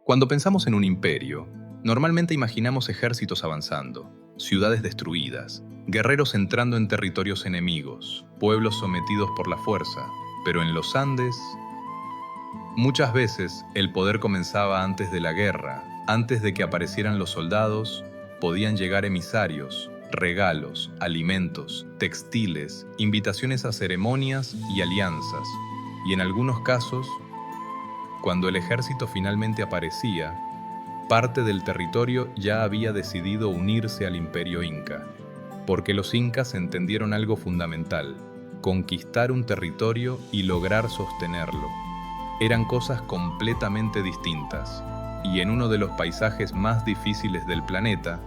Cuando pensamos en un imperio, normalmente imaginamos ejércitos avanzando, ciudades destruidas, guerreros entrando en territorios enemigos, pueblos sometidos por la fuerza. Pero en los Andes, muchas veces el poder comenzaba antes de la guerra. Antes de que aparecieran los soldados, podían llegar emisarios, regalos, alimentos, textiles, invitaciones a ceremonias y alianzas. Y en algunos casos, cuando el ejército finalmente aparecía, parte del territorio ya había decidido unirse al imperio inca, porque los incas entendieron algo fundamental: conquistar un territorio y lograr sostenerlo. Eran cosas completamente distintas, y en uno de los paisajes más difíciles del planeta,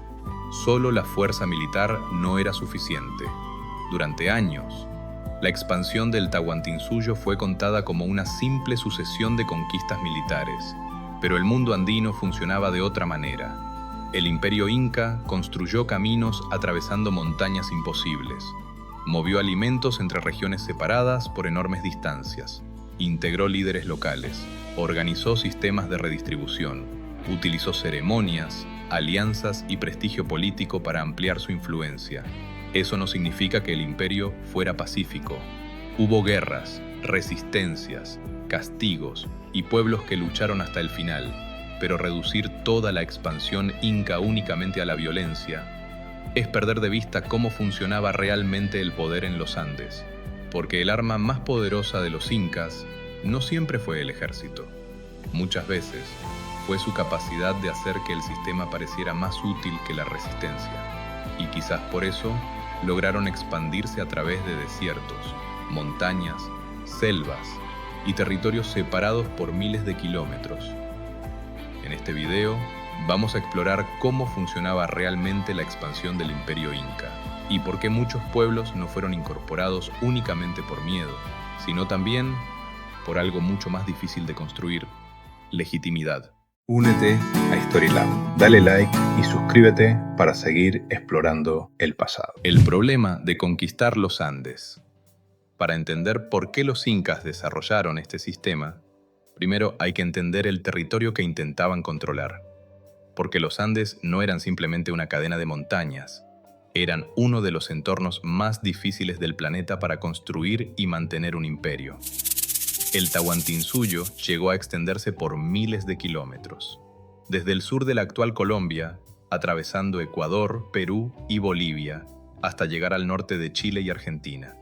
solo la fuerza militar no era suficiente. Durante años, la expansión del Tahuantinsuyo fue contada como una simple sucesión de conquistas militares, pero el mundo andino funcionaba de otra manera. El imperio inca construyó caminos atravesando montañas imposibles, movió alimentos entre regiones separadas por enormes distancias, integró líderes locales, organizó sistemas de redistribución, utilizó ceremonias, alianzas y prestigio político para ampliar su influencia. Eso no significa que el imperio fuera pacífico. Hubo guerras, resistencias, castigos y pueblos que lucharon hasta el final, pero reducir toda la expansión inca únicamente a la violencia es perder de vista cómo funcionaba realmente el poder en los Andes, porque el arma más poderosa de los incas no siempre fue el ejército. Muchas veces fue su capacidad de hacer que el sistema pareciera más útil que la resistencia, y quizás por eso lograron expandirse a través de desiertos, montañas, selvas y territorios separados por miles de kilómetros. En este video vamos a explorar cómo funcionaba realmente la expansión del imperio inca y por qué muchos pueblos no fueron incorporados únicamente por miedo, sino también por algo mucho más difícil de construir: legitimidad. Únete a Storylab, dale like y suscríbete para seguir explorando el pasado. El problema de conquistar los Andes. Para entender por qué los incas desarrollaron este sistema, primero hay que entender el territorio que intentaban controlar. Porque los Andes no eran simplemente una cadena de montañas, eran uno de los entornos más difíciles del planeta para construir y mantener un imperio. El Tahuantinsuyo llegó a extenderse por miles de kilómetros, desde el sur de la actual Colombia, atravesando Ecuador, Perú y Bolivia, hasta llegar al norte de Chile y Argentina.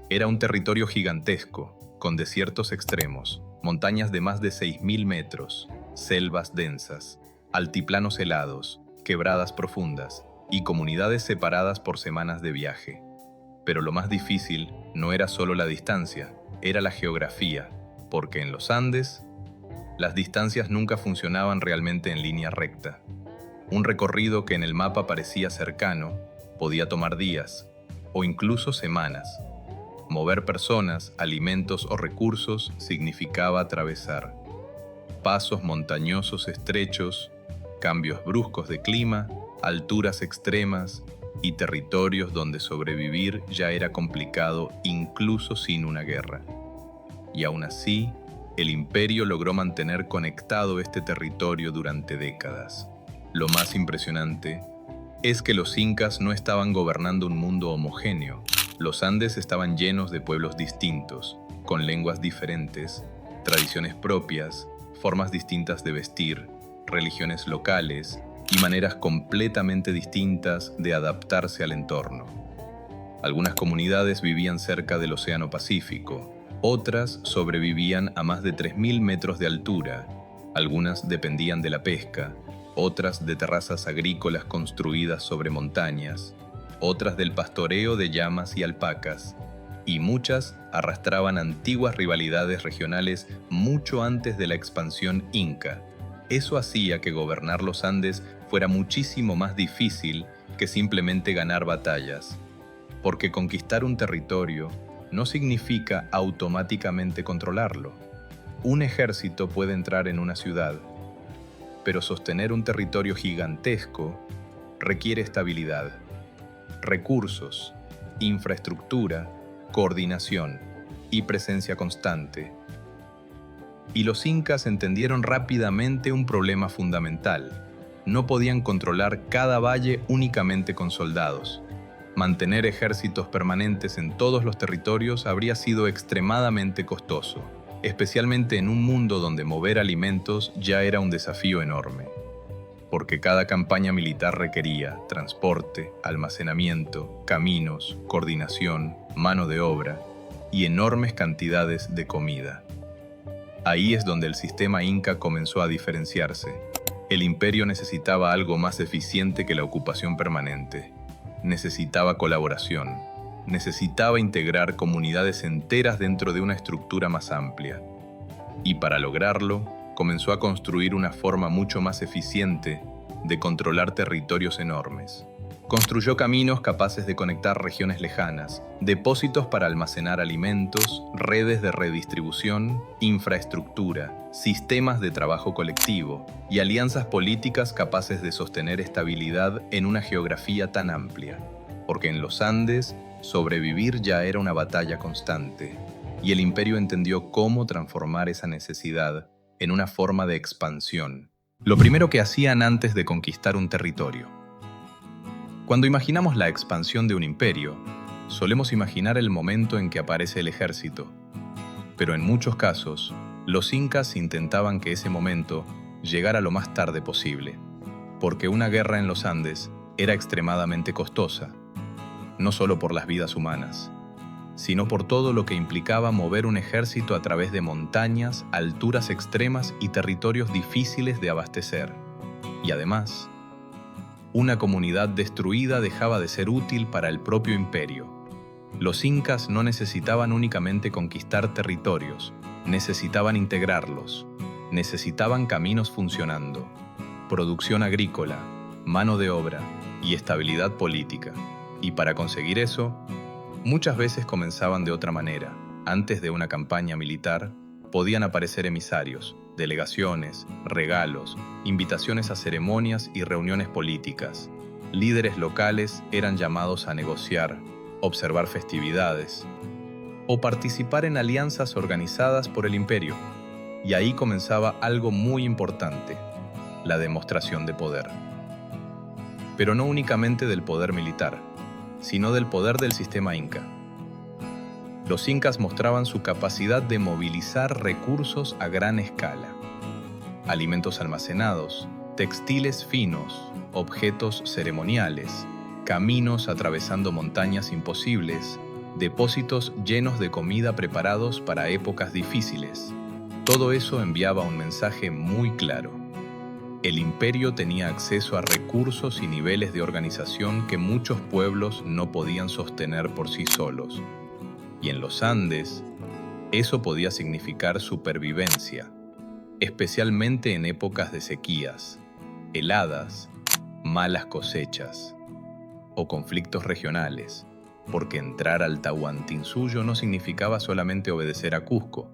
Era un territorio gigantesco, con desiertos extremos, montañas de más de 6.000 metros, selvas densas, altiplanos helados, quebradas profundas y comunidades separadas por semanas de viaje. Pero lo más difícil no era solo la distancia, era la geografía, porque en los Andes, las distancias nunca funcionaban realmente en línea recta. Un recorrido que en el mapa parecía cercano podía tomar días o incluso semanas. Mover personas, alimentos o recursos significaba atravesar pasos montañosos estrechos, cambios bruscos de clima, alturas extremas y territorios donde sobrevivir ya era complicado incluso sin una guerra. Y aún así, el imperio logró mantener conectado este territorio durante décadas. Lo más impresionante es que los incas no estaban gobernando un mundo homogéneo. Los Andes estaban llenos de pueblos distintos, con lenguas diferentes, tradiciones propias, formas distintas de vestir, religiones locales y maneras completamente distintas de adaptarse al entorno. Algunas comunidades vivían cerca del Océano Pacífico, otras sobrevivían a más de 3.000 metros de altura, algunas dependían de la pesca, otras de terrazas agrícolas construidas sobre montañas, otras del pastoreo de llamas y alpacas, y muchas arrastraban antiguas rivalidades regionales mucho antes de la expansión inca. Eso hacía que gobernar los Andes fuera muchísimo más difícil que simplemente ganar batallas, porque conquistar un territorio no significa automáticamente controlarlo. Un ejército puede entrar en una ciudad, pero sostener un territorio gigantesco requiere estabilidad, recursos, infraestructura, coordinación y presencia constante. Y los incas entendieron rápidamente un problema fundamental. No podían controlar cada valle únicamente con soldados. Mantener ejércitos permanentes en todos los territorios habría sido extremadamente costoso, especialmente en un mundo donde mover alimentos ya era un desafío enorme, porque cada campaña militar requería transporte, almacenamiento, caminos, coordinación, mano de obra y enormes cantidades de comida. Ahí es donde el sistema inca comenzó a diferenciarse. El imperio necesitaba algo más eficiente que la ocupación permanente. Necesitaba colaboración. Necesitaba integrar comunidades enteras dentro de una estructura más amplia. Y para lograrlo, comenzó a construir una forma mucho más eficiente de controlar territorios enormes. Construyó caminos capaces de conectar regiones lejanas, depósitos para almacenar alimentos, redes de redistribución, infraestructura, sistemas de trabajo colectivo y alianzas políticas capaces de sostener estabilidad en una geografía tan amplia. Porque en los Andes, sobrevivir ya era una batalla constante, y el imperio entendió cómo transformar esa necesidad en una forma de expansión. Lo primero que hacían antes de conquistar un territorio. Cuando imaginamos la expansión de un imperio, solemos imaginar el momento en que aparece el ejército. Pero en muchos casos, los incas intentaban que ese momento llegara lo más tarde posible, porque una guerra en los Andes era extremadamente costosa, no solo por las vidas humanas, sino por todo lo que implicaba mover un ejército a través de montañas, alturas extremas y territorios difíciles de abastecer. Y además, una comunidad destruida dejaba de ser útil para el propio imperio. Los incas no necesitaban únicamente conquistar territorios, necesitaban integrarlos, necesitaban caminos funcionando, producción agrícola, mano de obra y estabilidad política. Y para conseguir eso, muchas veces comenzaban de otra manera. Antes de una campaña militar, podían aparecer emisarios, delegaciones, regalos, invitaciones a ceremonias y reuniones políticas. Líderes locales eran llamados a negociar, observar festividades o participar en alianzas organizadas por el imperio. Y ahí comenzaba algo muy importante, la demostración de poder. Pero no únicamente del poder militar, sino del poder del sistema inca. Los incas mostraban su capacidad de movilizar recursos a gran escala. Alimentos almacenados, textiles finos, objetos ceremoniales, caminos atravesando montañas imposibles, depósitos llenos de comida preparados para épocas difíciles. Todo eso enviaba un mensaje muy claro. El imperio tenía acceso a recursos y niveles de organización que muchos pueblos no podían sostener por sí solos. Y en los Andes, eso podía significar supervivencia, especialmente en épocas de sequías, heladas, malas cosechas o conflictos regionales, porque entrar al Tahuantinsuyo no significaba solamente obedecer a Cusco,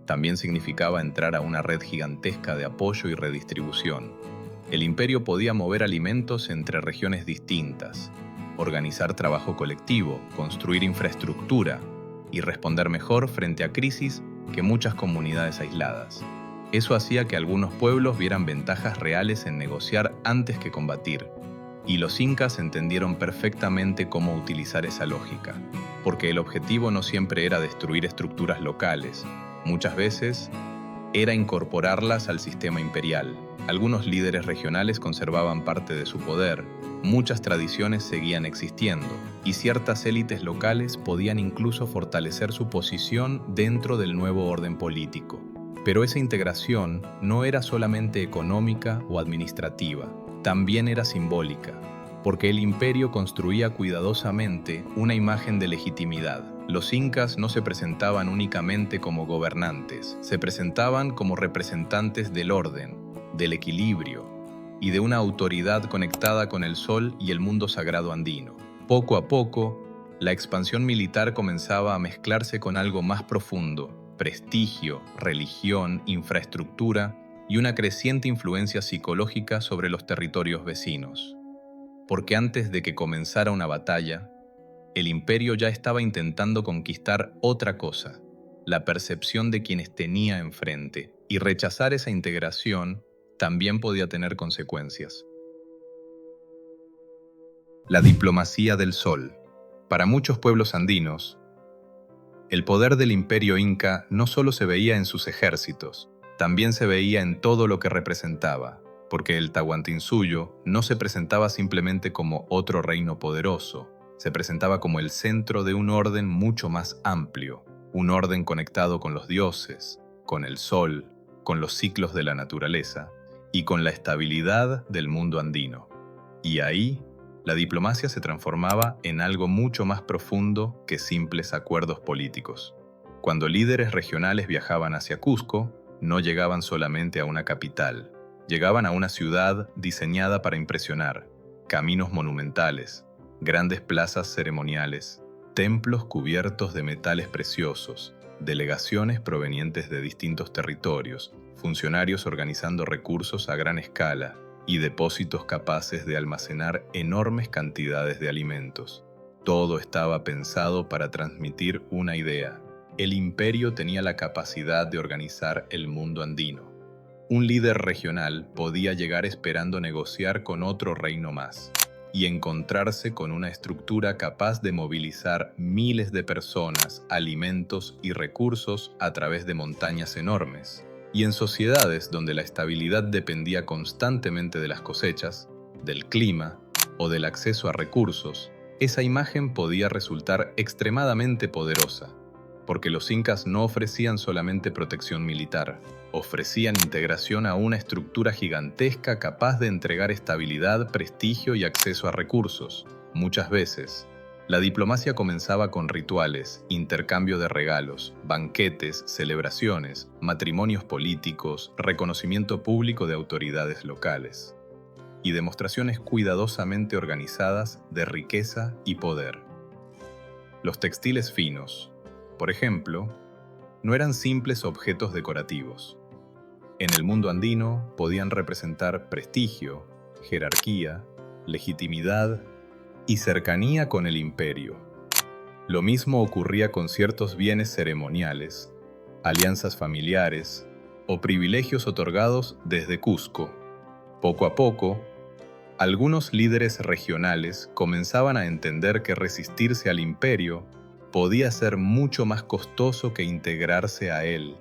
también significaba entrar a una red gigantesca de apoyo y redistribución. El imperio podía mover alimentos entre regiones distintas, organizar trabajo colectivo, construir infraestructura y responder mejor frente a crisis que muchas comunidades aisladas. Eso hacía que algunos pueblos vieran ventajas reales en negociar antes que combatir, y los incas entendieron perfectamente cómo utilizar esa lógica, porque el objetivo no siempre era destruir estructuras locales, muchas veces era incorporarlas al sistema imperial. Algunos líderes regionales conservaban parte de su poder, muchas tradiciones seguían existiendo, y ciertas élites locales podían incluso fortalecer su posición dentro del nuevo orden político. Pero esa integración no era solamente económica o administrativa, también era simbólica, porque el imperio construía cuidadosamente una imagen de legitimidad. Los incas no se presentaban únicamente como gobernantes, se presentaban como representantes del orden, del equilibrio y de una autoridad conectada con el sol y el mundo sagrado andino. Poco a poco, la expansión militar comenzaba a mezclarse con algo más profundo: prestigio, religión, infraestructura y una creciente influencia psicológica sobre los territorios vecinos. Porque antes de que comenzara una batalla, el imperio ya estaba intentando conquistar otra cosa: la percepción de quienes tenía enfrente. Y rechazar esa integración también podía tener consecuencias. La diplomacia del sol. Para muchos pueblos andinos, el poder del imperio inca no solo se veía en sus ejércitos, también se veía en todo lo que representaba, porque el Tahuantinsuyo no se presentaba simplemente como otro reino poderoso, se presentaba como el centro de un orden mucho más amplio, un orden conectado con los dioses, con el sol, con los ciclos de la naturaleza y con la estabilidad del mundo andino. Y ahí, la diplomacia se transformaba en algo mucho más profundo que simples acuerdos políticos. Cuando líderes regionales viajaban hacia Cusco, no llegaban solamente a una capital, llegaban a una ciudad diseñada para impresionar, caminos monumentales, grandes plazas ceremoniales, templos cubiertos de metales preciosos, delegaciones provenientes de distintos territorios, funcionarios organizando recursos a gran escala y depósitos capaces de almacenar enormes cantidades de alimentos. Todo estaba pensado para transmitir una idea. El imperio tenía la capacidad de organizar el mundo andino. Un líder regional podía llegar esperando negociar con otro reino más y encontrarse con una estructura capaz de movilizar miles de personas, alimentos y recursos a través de montañas enormes. Y en sociedades donde la estabilidad dependía constantemente de las cosechas, del clima o del acceso a recursos, esa imagen podía resultar extremadamente poderosa, porque los incas no ofrecían solamente protección militar, ofrecían integración a una estructura gigantesca capaz de entregar estabilidad, prestigio y acceso a recursos. Muchas veces, la diplomacia comenzaba con rituales, intercambio de regalos, banquetes, celebraciones, matrimonios políticos, reconocimiento público de autoridades locales y demostraciones cuidadosamente organizadas de riqueza y poder. Los textiles finos, por ejemplo, no eran simples objetos decorativos. En el mundo andino podían representar prestigio, jerarquía, legitimidad y cercanía con el imperio. Lo mismo ocurría con ciertos bienes ceremoniales, alianzas familiares o privilegios otorgados desde Cusco. Poco a poco, algunos líderes regionales comenzaban a entender que resistirse al imperio podía ser mucho más costoso que integrarse a él,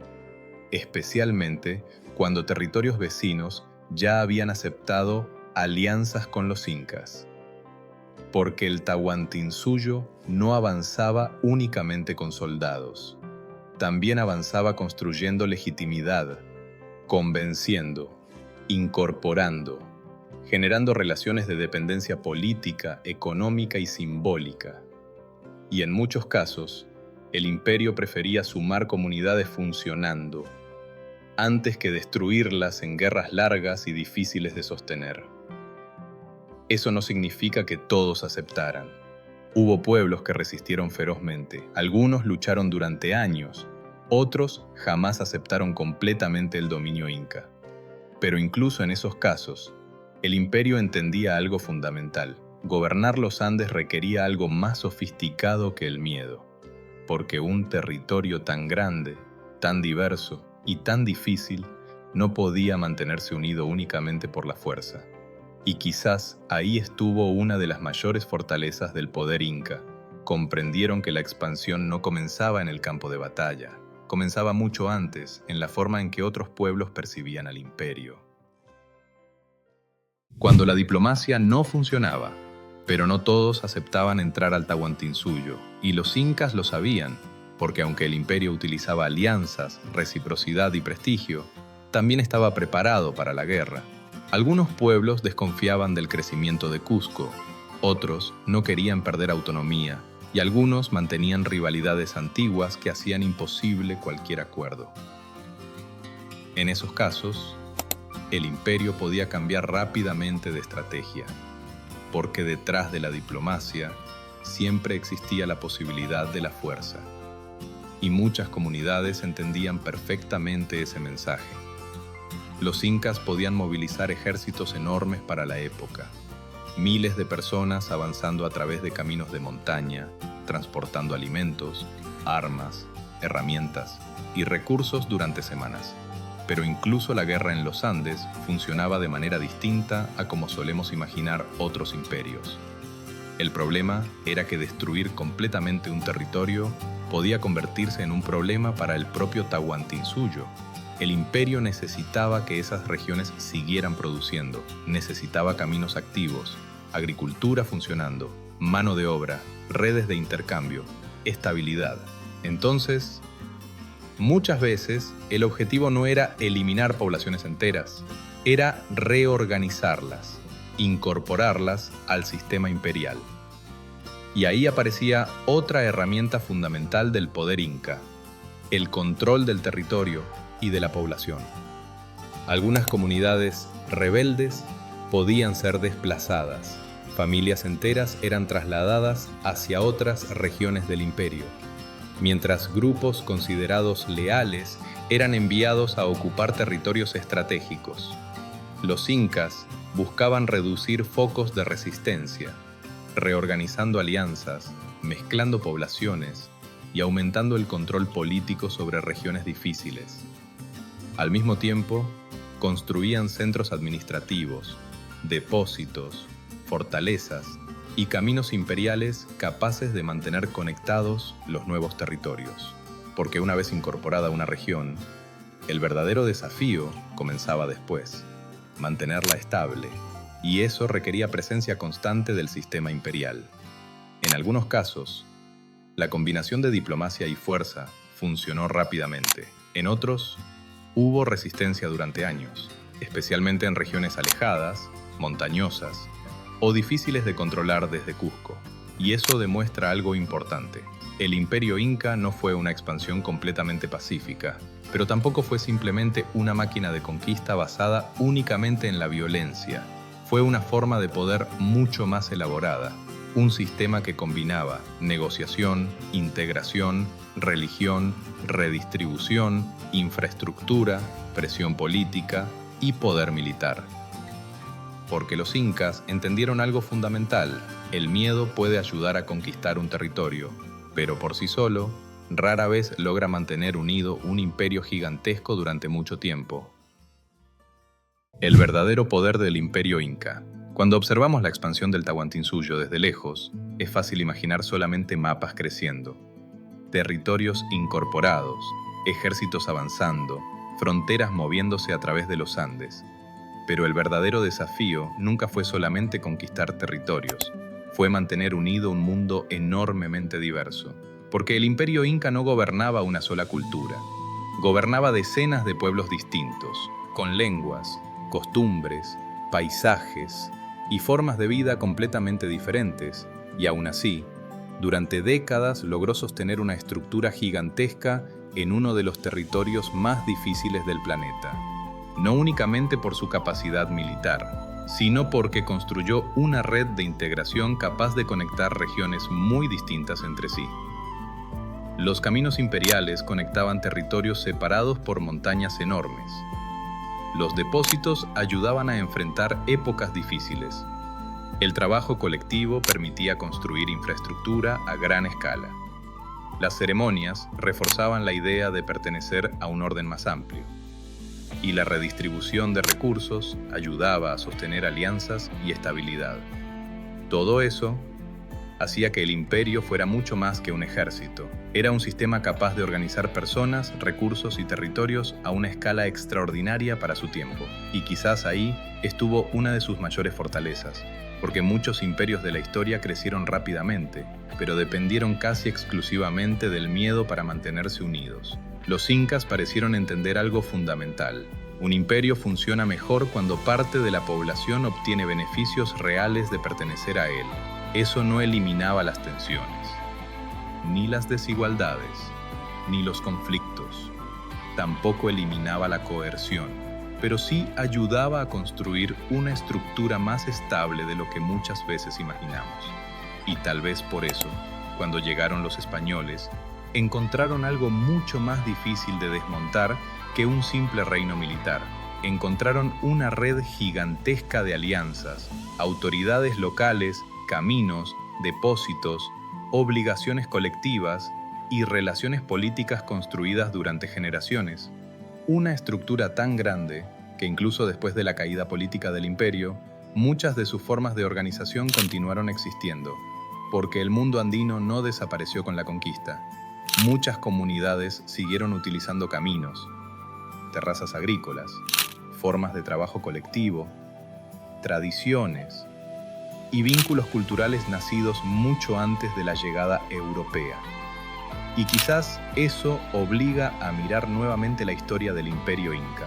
especialmente cuando territorios vecinos ya habían aceptado alianzas con los incas. Porque el Tahuantinsuyo no avanzaba únicamente con soldados, también avanzaba construyendo legitimidad, convenciendo, incorporando, generando relaciones de dependencia política, económica y simbólica. Y en muchos casos, el imperio prefería sumar comunidades funcionando, antes que destruirlas en guerras largas y difíciles de sostener. Eso no significa que todos aceptaran. Hubo pueblos que resistieron ferozmente, algunos lucharon durante años, otros jamás aceptaron completamente el dominio inca. Pero incluso en esos casos, el imperio entendía algo fundamental. Gobernar los Andes requería algo más sofisticado que el miedo, porque un territorio tan grande, tan diverso y tan difícil no podía mantenerse unido únicamente por la fuerza. Y quizás ahí estuvo una de las mayores fortalezas del poder inca. Comprendieron que la expansión no comenzaba en el campo de batalla, comenzaba mucho antes, en la forma en que otros pueblos percibían al imperio. Cuando la diplomacia no funcionaba, pero no todos aceptaban entrar al Tahuantinsuyo, y los incas lo sabían, porque aunque el imperio utilizaba alianzas, reciprocidad y prestigio, también estaba preparado para la guerra. Algunos pueblos desconfiaban del crecimiento de Cusco, otros no querían perder autonomía, y algunos mantenían rivalidades antiguas que hacían imposible cualquier acuerdo. En esos casos, el imperio podía cambiar rápidamente de estrategia, porque detrás de la diplomacia siempre existía la posibilidad de la fuerza, y muchas comunidades entendían perfectamente ese mensaje. Los incas podían movilizar ejércitos enormes para la época, miles de personas avanzando a través de caminos de montaña, transportando alimentos, armas, herramientas y recursos durante semanas. pero incluso la guerra en los Andes funcionaba de manera distinta a como solemos imaginar otros imperios. El problema era que destruir completamente un territorio podía convertirse en un problema para el propio Tahuantinsuyo. El imperio necesitaba que esas regiones siguieran produciendo, necesitaba caminos activos, agricultura funcionando, mano de obra, redes de intercambio, estabilidad. Entonces, muchas veces el objetivo no era eliminar poblaciones enteras, era reorganizarlas, incorporarlas al sistema imperial. Y ahí aparecía otra herramienta fundamental del poder inca, el control del territorio y de la población. Algunas comunidades rebeldes podían ser desplazadas, familias enteras eran trasladadas hacia otras regiones del imperio, mientras grupos considerados leales eran enviados a ocupar territorios estratégicos. Los incas buscaban reducir focos de resistencia, reorganizando alianzas, mezclando poblaciones y aumentando el control político sobre regiones difíciles. Al mismo tiempo, construían centros administrativos, depósitos, fortalezas y caminos imperiales capaces de mantener conectados los nuevos territorios. Porque una vez incorporada una región, el verdadero desafío comenzaba después, mantenerla estable, y eso requería presencia constante del sistema imperial. En algunos casos, la combinación de diplomacia y fuerza funcionó rápidamente. En otros, hubo resistencia durante años, especialmente en regiones alejadas, montañosas o difíciles de controlar desde Cusco. Y eso demuestra algo importante. El imperio inca no fue una expansión completamente pacífica, pero tampoco fue simplemente una máquina de conquista basada únicamente en la violencia. Fue una forma de poder mucho más elaborada, un sistema que combinaba negociación, integración, religión, redistribución, infraestructura, presión política y poder militar. Porque los incas entendieron algo fundamental: el miedo puede ayudar a conquistar un territorio, pero por sí solo, rara vez logra mantener unido un imperio gigantesco durante mucho tiempo. El verdadero poder del imperio inca. Cuando observamos la expansión del Tahuantinsuyo desde lejos, es fácil imaginar solamente mapas creciendo, territorios incorporados, ejércitos avanzando, fronteras moviéndose a través de los Andes. Pero el verdadero desafío nunca fue solamente conquistar territorios, fue mantener unido un mundo enormemente diverso. Porque el imperio inca no gobernaba una sola cultura, gobernaba decenas de pueblos distintos, con lenguas, costumbres, paisajes y formas de vida completamente diferentes, y aún así, durante décadas logró sostener una estructura gigantesca en uno de los territorios más difíciles del planeta. No únicamente por su capacidad militar, sino porque construyó una red de integración capaz de conectar regiones muy distintas entre sí. Los caminos imperiales conectaban territorios separados por montañas enormes. Los depósitos ayudaban a enfrentar épocas difíciles. El trabajo colectivo permitía construir infraestructura a gran escala. Las ceremonias reforzaban la idea de pertenecer a un orden más amplio. Y la redistribución de recursos ayudaba a sostener alianzas y estabilidad. Todo eso hacía que el imperio fuera mucho más que un ejército. Era un sistema capaz de organizar personas, recursos y territorios a una escala extraordinaria para su tiempo. Y quizás ahí estuvo una de sus mayores fortalezas, porque muchos imperios de la historia crecieron rápidamente, pero dependieron casi exclusivamente del miedo para mantenerse unidos. Los incas parecieron entender algo fundamental. Un imperio funciona mejor cuando parte de la población obtiene beneficios reales de pertenecer a él. Eso no eliminaba las tensiones, ni las desigualdades, ni los conflictos. Tampoco eliminaba la coerción, pero sí ayudaba a construir una estructura más estable de lo que muchas veces imaginamos. Y tal vez por eso, cuando llegaron los españoles, encontraron algo mucho más difícil de desmontar que un simple reino militar. Encontraron una red gigantesca de alianzas, autoridades locales, caminos, depósitos, obligaciones colectivas y relaciones políticas construidas durante generaciones. una estructura tan grande que incluso después de la caída política del imperio, muchas de sus formas de organización continuaron existiendo, porque el mundo andino no desapareció con la conquista. Muchas comunidades siguieron utilizando caminos, terrazas agrícolas, formas de trabajo colectivo, tradiciones y vínculos culturales nacidos mucho antes de la llegada europea. Y quizás eso obliga a mirar nuevamente la historia del Imperio Inca,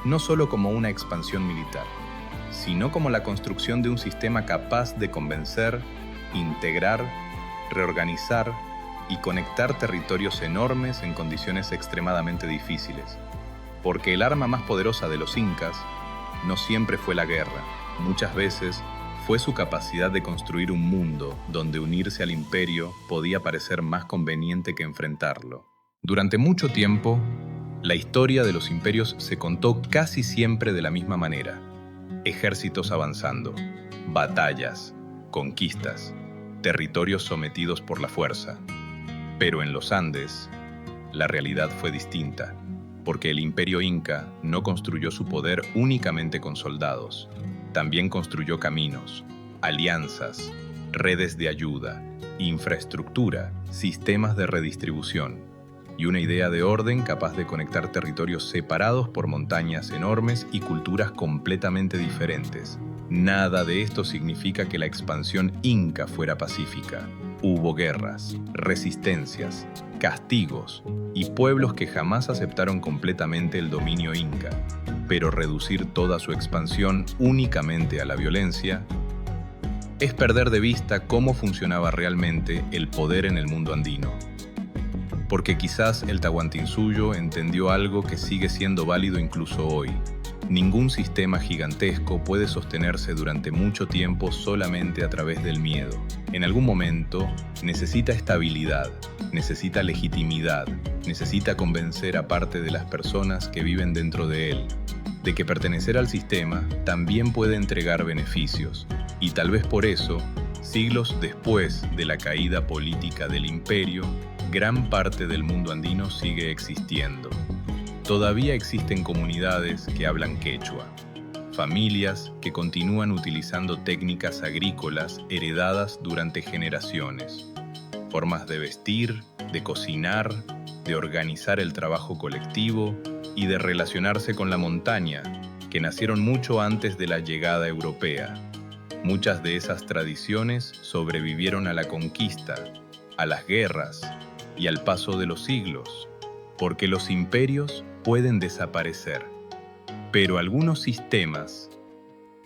no solo como una expansión militar, sino como la construcción de un sistema capaz de convencer, integrar, reorganizar y conectar territorios enormes en condiciones extremadamente difíciles. Porque el arma más poderosa de los incas no siempre fue la guerra, muchas veces fue su capacidad de construir un mundo donde unirse al imperio podía parecer más conveniente que enfrentarlo. Durante mucho tiempo, la historia de los imperios se contó casi siempre de la misma manera. Ejércitos avanzando, batallas, conquistas, territorios sometidos por la fuerza. Pero en los Andes, la realidad fue distinta, porque el imperio inca no construyó su poder únicamente con soldados. También construyó caminos, alianzas, redes de ayuda, infraestructura, sistemas de redistribución y una idea de orden capaz de conectar territorios separados por montañas enormes y culturas completamente diferentes. Nada de esto significa que la expansión inca fuera pacífica. Hubo guerras, resistencias, castigos y pueblos que jamás aceptaron completamente el dominio inca. Pero reducir toda su expansión únicamente a la violencia es perder de vista cómo funcionaba realmente el poder en el mundo andino. Porque quizás el Tahuantinsuyo entendió algo que sigue siendo válido incluso hoy. Ningún sistema gigantesco puede sostenerse durante mucho tiempo solamente a través del miedo. En algún momento necesita estabilidad, necesita legitimidad, necesita convencer a parte de las personas que viven dentro de él de que pertenecer al sistema también puede entregar beneficios. Y tal vez por eso, siglos después de la caída política del imperio, gran parte del mundo andino sigue existiendo. Todavía existen comunidades que hablan quechua, familias que continúan utilizando técnicas agrícolas heredadas durante generaciones, formas de vestir, de cocinar, de organizar el trabajo colectivo y de relacionarse con la montaña, que nacieron mucho antes de la llegada europea. Muchas de esas tradiciones sobrevivieron a la conquista, a las guerras y al paso de los siglos, porque los imperios pueden desaparecer, pero algunos sistemas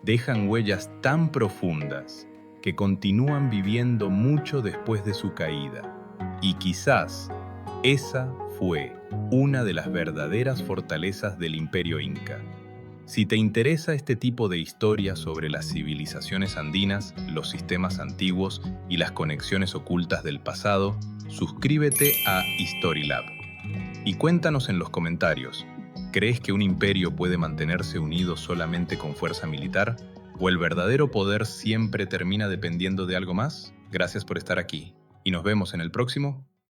dejan huellas tan profundas que continúan viviendo mucho después de su caída. Y quizás esa fue una de las verdaderas fortalezas del Imperio Inca. Si te interesa este tipo de historias sobre las civilizaciones andinas, los sistemas antiguos y las conexiones ocultas del pasado, suscríbete a Historylab. Y cuéntanos en los comentarios, ¿crees que un imperio puede mantenerse unido solamente con fuerza militar? ¿O el verdadero poder siempre termina dependiendo de algo más? Gracias por estar aquí y nos vemos en el próximo